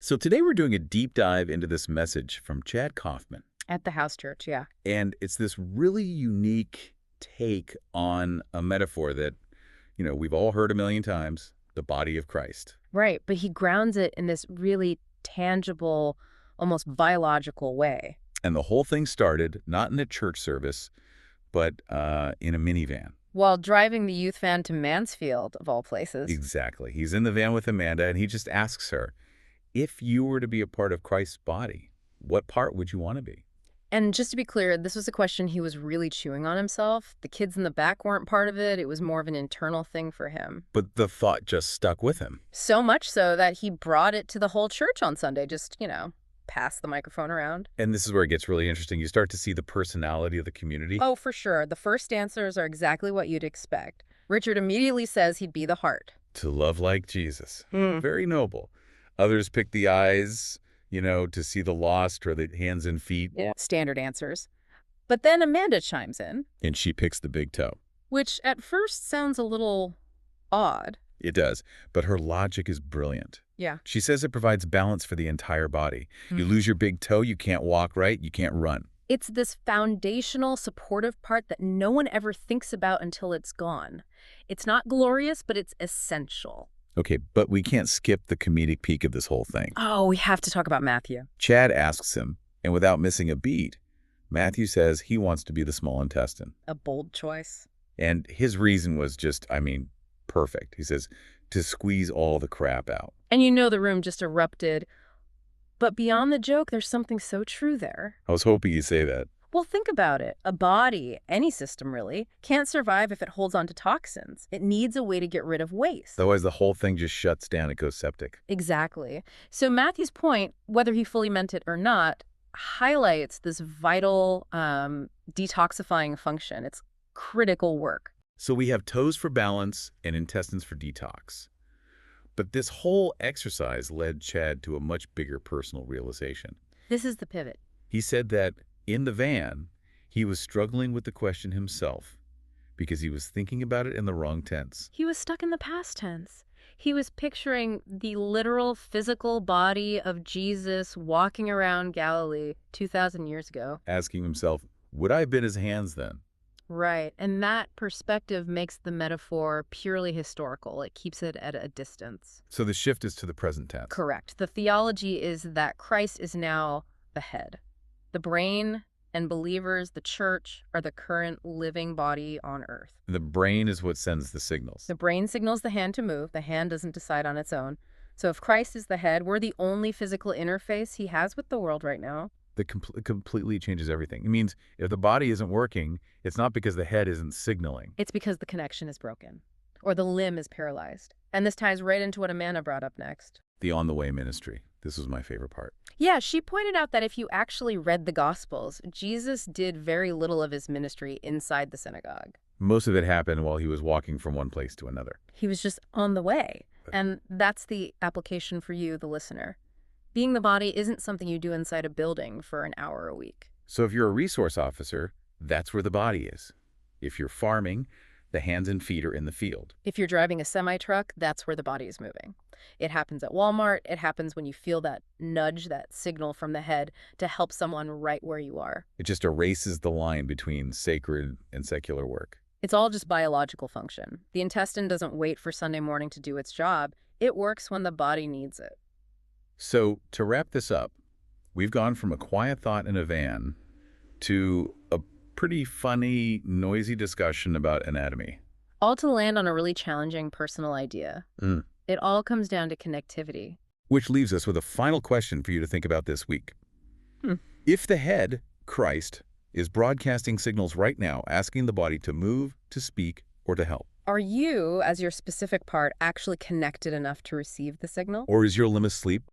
So today we're doing a deep dive into this message from Chad Coffman. At the house church, yeah. And it's this really unique take on a metaphor that, we've all heard a million times, the body of Christ. Right, but he grounds it in this really tangible, almost biological way. And the whole thing started not in a church service, but in a minivan. While driving the youth van to Mansfield, of all places. Exactly. He's in the van with Amanda, and he just asks her, if you were to be a part of Christ's body, what part would you want to be? And just to be clear, this was a question he was really chewing on himself. The kids in the back weren't part of it. It was more of an internal thing for him. But the thought just stuck with him. So much so that he brought it to the whole church on Sunday, just, pass the microphone around. And this is where it gets really interesting. You start to see the personality of the community. Oh, for sure. The first answers are exactly what you'd expect. Richard immediately says he'd be the heart. To love like Jesus. Very noble. Others pick the eyes, to see the lost, or the hands and feet. Yeah. Standard answers. But then Amanda chimes in. And she picks the big toe. Which at first sounds a little odd. It does. But her logic is brilliant. Yeah. She says it provides balance for the entire body. You lose your big toe, you can't walk right, you can't run. It's this foundational, supportive part that no one ever thinks about until it's gone. It's not glorious, but it's essential. Okay, but we can't skip the comedic peak of this whole thing. Oh, we have to talk about Matthew. Chad asks him, and without missing a beat, Matthew says he wants to be the small intestine. A bold choice. And his reason was just, perfect. He says, to squeeze all the crap out. And the room just erupted. But beyond the joke, there's something so true there. I was hoping you'd say that. Well, think about it. A body, any system really, can't survive if it holds on to toxins. It needs a way to get rid of waste. Otherwise, the whole thing just shuts down. It goes septic. Exactly. So Matthew's point, whether he fully meant it or not, highlights this vital detoxifying function. It's critical work. So we have toes for balance and intestines for detox. But this whole exercise led Chad to a much bigger personal realization. This is the pivot. He said that in the van, he was struggling with the question himself because he was thinking about it in the wrong tense. He was stuck in the past tense. He was picturing the literal physical body of Jesus walking around Galilee 2,000 years ago. Asking himself, would I have been his hands then? Right, and that perspective makes the metaphor purely historical. It keeps it at a distance. So the shift is to the present tense. Correct. The theology is that Christ is now the head. The brain and believers, the church, are the current living body on earth. The brain is what sends the signals. The brain signals the hand to move. The hand doesn't decide on its own. So if Christ is the head, we're the only physical interface he has with the world right now. That completely changes everything. It means if the body isn't working, it's not because the head isn't signaling. It's because the connection is broken or the limb is paralyzed. And this ties right into what Amanda brought up next. The on-the-way ministry. This was my favorite part. Yeah, she pointed out that if you actually read the Gospels, Jesus did very little of his ministry inside the synagogue. Most of it happened while he was walking from one place to another. He was just on the way. And that's the application for you, the listener. Being the body isn't something you do inside a building for an hour a week. So if you're a resource officer, that's where the body is. If you're farming, the hands and feet are in the field. If you're driving a semi-truck, that's where the body is moving. It happens at Walmart. It happens when you feel that nudge, that signal from the head to help someone right where you are. It just erases the line between sacred and secular work. It's all just biological function. The intestine doesn't wait for Sunday morning to do its job. It works when the body needs it. So to wrap this up, we've gone from a quiet thought in a van to a pretty funny, noisy discussion about anatomy. All to land on a really challenging personal idea. It all comes down to connectivity. Which leaves us with a final question for you to think about this week. If the head, Christ, is broadcasting signals right now, asking the body to move, to speak, or to help, Are you, as your specific part, actually connected enough to receive the signal? or is your limb asleep,